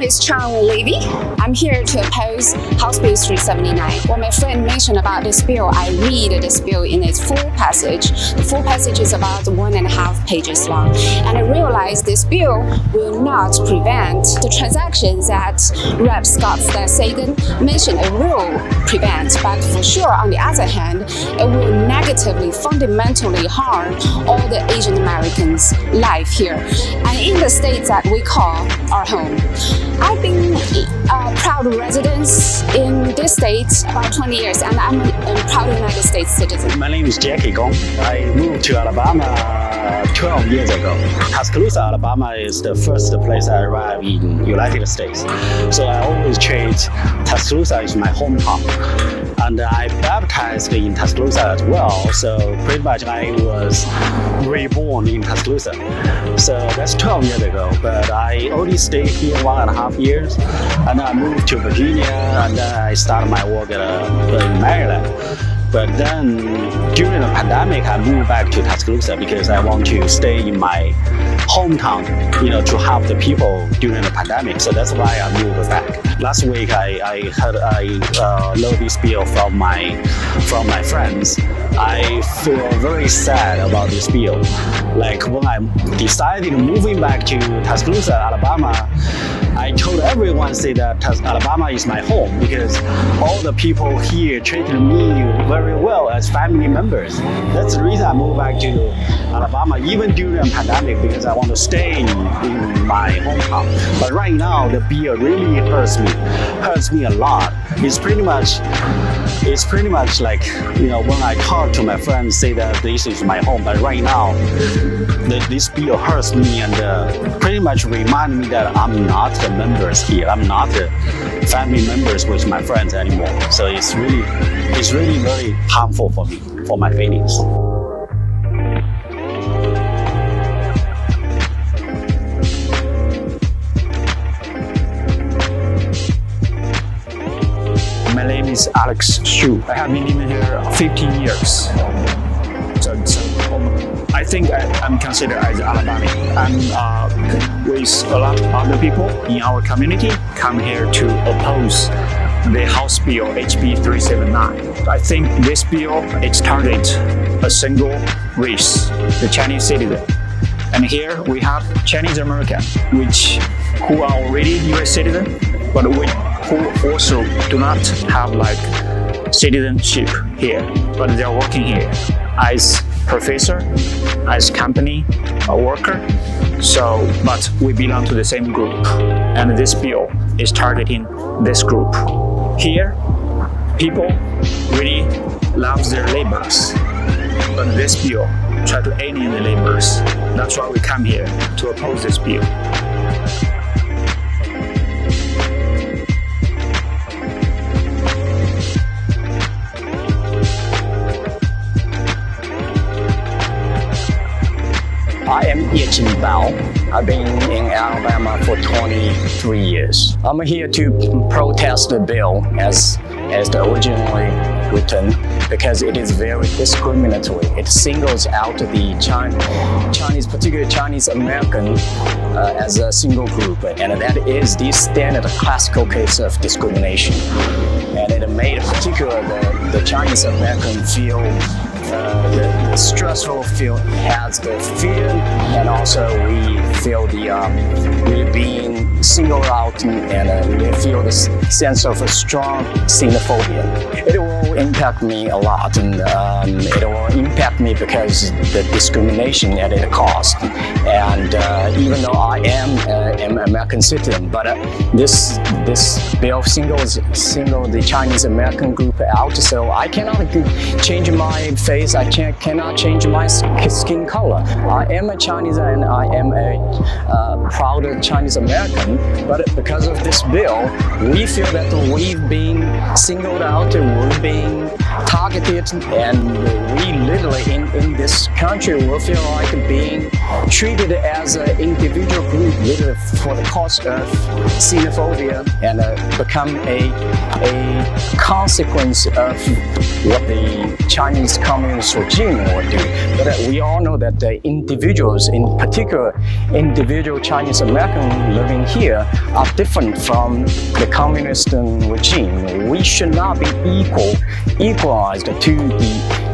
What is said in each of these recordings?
is Levy. I'm here to oppose House Bill 379. When my friend mentioned about this bill, I read this bill in its full passage. The full passage is about 1.5 pages long. And I realized this bill will not prevent the transactions that Rep. Scott Sagan mentioned it will prevent. But for sure, on the other hand, it will negatively, fundamentally harm all the Asian Americans' life here and in the states that we call our home. I've been a proud resident in this state about 20 years, and I'm a proud United States citizen. My name is Jackie Gong. I moved to Alabama 12 years ago. Tuscaloosa, Alabama is the first place I arrived in United States. So I always treat Tuscaloosa as my hometown. And I baptized in Tuscaloosa as well, so pretty much I was reborn in Tuscaloosa. So that's 12 years ago, but I only stayed here 1.5 years, and I moved to Virginia, and then I started my work in Maryland. But then during the pandemic, I moved back to Tuscaloosa because I want to stay in my hometown, to help the people during the pandemic. So that's why I moved back. Last week, I learned this bill from my friends. I feel very sad about this bill. Like when I decided moving back to Tuscaloosa, Alabama, I told everyone say that Alabama is my home because all the people here treated me very well as family members. That's the reason I moved back to Alabama, even during the pandemic, because I want to stay in my hometown. But right now, the bill really hurts me a lot. It's pretty much like, when I talk to my friends, say that this is my home. But right now, this bill hurts me and pretty much remind me that I'm not the members here. I'm not the family members with my friends anymore. So it's really very harmful for me, for my feelings. My name is Alex Xu. I have been living here 15 years. So I think I'm considered as Alabamian. I'm with a lot of other people in our community come here to oppose the House Bill HB 379. I think this bill, it targets a single race, the Chinese citizen. And here we have Chinese American, who are already US citizen, but who also do not have citizenship here, but they are working here as professor, as company worker. So, but we belong to the same group, and this bill is targeting this group. Here, people really love their labors, but this bill try to alienate the labors. That's why we come here to oppose this bill. I am Yejin Bao. I've been in Alabama for 23 years. I'm here to protest the bill as originally written because it is very discriminatory. It singles out the Chinese, particularly Chinese American, as a single group, and that is the standard classical case of discrimination. And it made the Chinese American feel the stressful feel has the fear, and also we feel we're being singled out, and we feel the sense of a strong xenophobia. It will impact me a lot, and it will impact me because the discrimination that it caused. And even though I am an American citizen, but this bill singles the Chinese American group out, so I cannot change my face. I cannot change my skin color. I am a Chinese and I am a proud Chinese American, but because of this bill, we feel that we've been singled out, we're being targeted, and we literally in this country will feel like being treated as an individual group for the cause of xenophobia and become a consequence of what the Chinese Communist regime would do. But we all know that the individuals, in particular individual Chinese American living here, are different from the communist regime. We should not be equalized to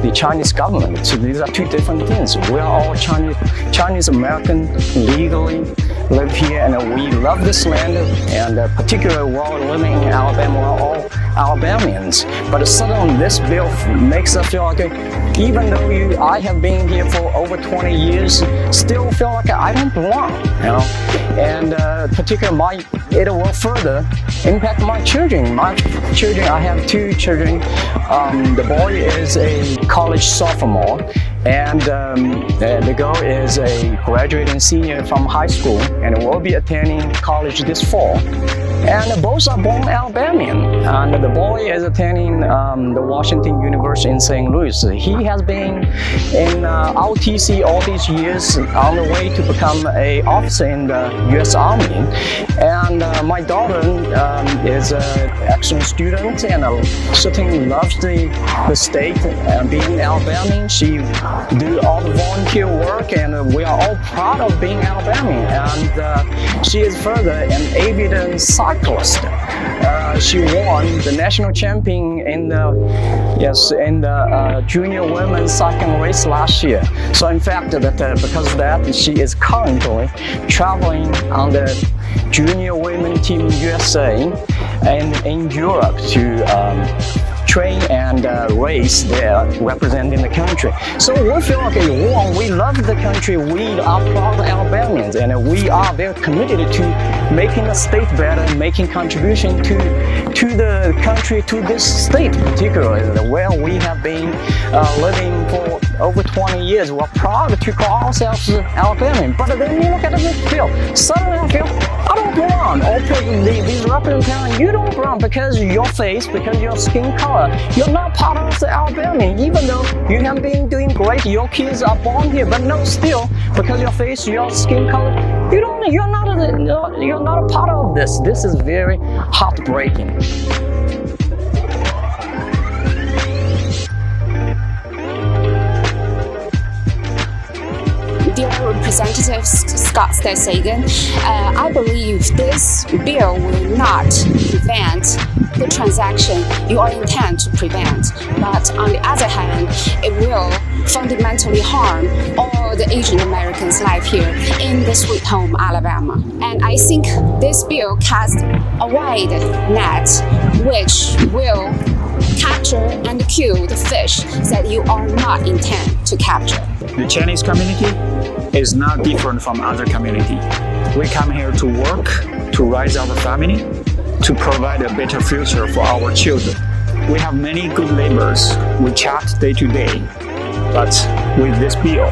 the Chinese government. So these are two different things. We are all Chinese American, legally live here, and we love this land, and particularly while living in Alabama, we're all Alabamians. But suddenly this bill makes us feel like, even though I have been here for over 20 years, still feel like I don't belong, you know? And particularly it will further impact my children. I have two children. The boy is a college sophomore, and the girl is a graduating senior from high school and will be attending college this fall. And both are born Alabamian. And the boy is attending the Washington University in St. Louis. He has been in ROTC all these years on the way to become an officer in the U.S. Army. And my daughter is an excellent student and certainly loves the state. Being Alabamian, she do all the volunteer work, and we are all proud of being Alabamian. And she is further an aviator cyclist. She won the national champion in the junior women's cycling race last year. So in fact, because of that, she is currently traveling on the junior women team USA in Europe to train and race there representing the country. So we feel like we love the country, we are proud Alabamians, and we are very committed to making the state better, making contribution to the country, to this state particularly, where we have been living for over 20 years. We're proud to call ourselves Alabamian. But then you look at this bill, suddenly I feel I don't belong. Or these representatives, you don't belong because your face, because your skin color. You're not part of the Alabamian, even though you have been doing great. Your kids are born here, but no, still, because your face, your skin color, you're not a part of this. This is very heartbreaking. Dear Representative Scott Sagan, I believe this bill will not prevent the transaction you all intend to prevent, but on the other hand, it will fundamentally harm all the Asian Americans live here in the sweet home Alabama. And I think this bill casts a wide net which will capture and kill the fish that you are not intend to capture. The Chinese community is not different from other community. We come here to work, to raise our family, to provide a better future for our children. We have many good neighbors. We chat day to day. But with this bill,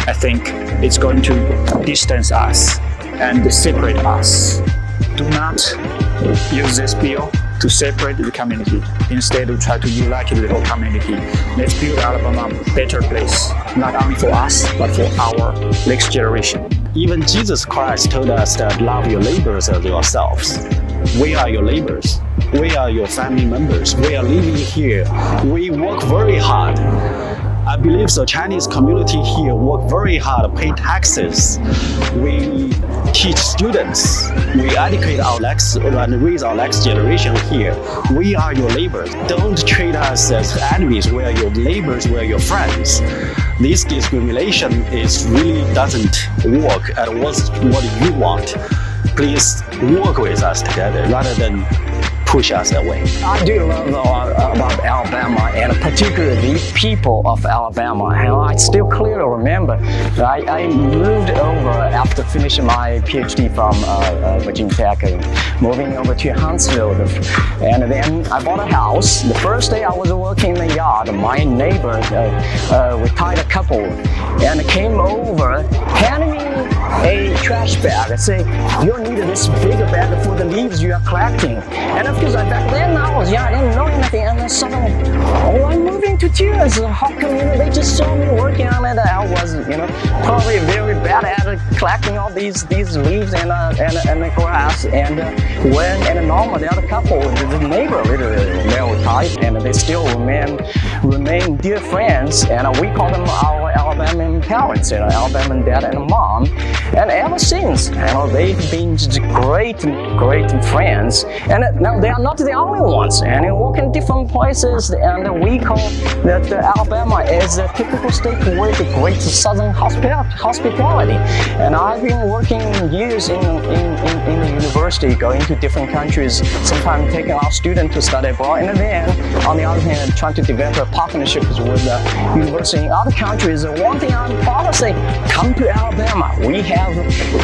I think it's going to distance us and separate us. Do not use this bill to separate the community. Instead, we try to unite the whole community. Let's build Alabama a better place, not only for us, but for our next generation. Even Jesus Christ told us that love your neighbors as yourselves. We are your neighbors. We are your family members. We are living here. We work very hard. I believe the Chinese community here work very hard, pay taxes. We teach students. We educate our next and raise our next generation here. We are your neighbors. Don't treat us as enemies. We are your neighbors. We are your friends. This discrimination really doesn't work at what you want. Please work with us together rather than push us away. I do love about Alabama, and particularly the people of Alabama. And I still clearly remember that I moved over after finishing my PhD from Virginia Tech, moving over to Huntsville. And then I bought a house. The first day I was working in the yard, my neighbor, retired couple, and came over, handed me a trash bag. I say, you need this bigger bag for the leaves you are collecting. And of course, back then I was young, I didn't know anything, and then suddenly, I'm moving to tears. How come, they just saw me working on it? I was, probably very bad at collecting all these leaves and the grass. And when normal, the other couple, the neighbor, literally, they were tight, and they still remain dear friends. And we call them our Alabama parents, Alabama dad and mom. And ever since, they've been just great friends. And now they are not the only ones. And they work in different places. And we call that Alabama is a typical state with great southern hospitality. And I've been working years in the university, going to different countries, sometimes taking our students to study abroad. And then, on the other hand, trying to develop partnerships with universities in other countries. One thing I'm proud to say, come to Alabama. We have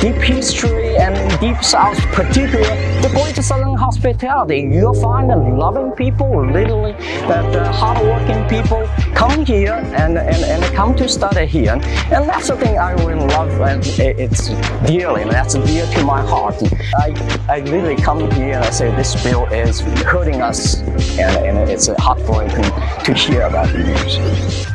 deep history and deep South, particularly the great southern hospitality. You'll find loving people, literally, that hardworking people come here and come to study here. And that's the thing I really love, and it's dearly, and that's dear to my heart. I literally come here and I say this bill is hurting us, and it's heartbreaking to hear about the news.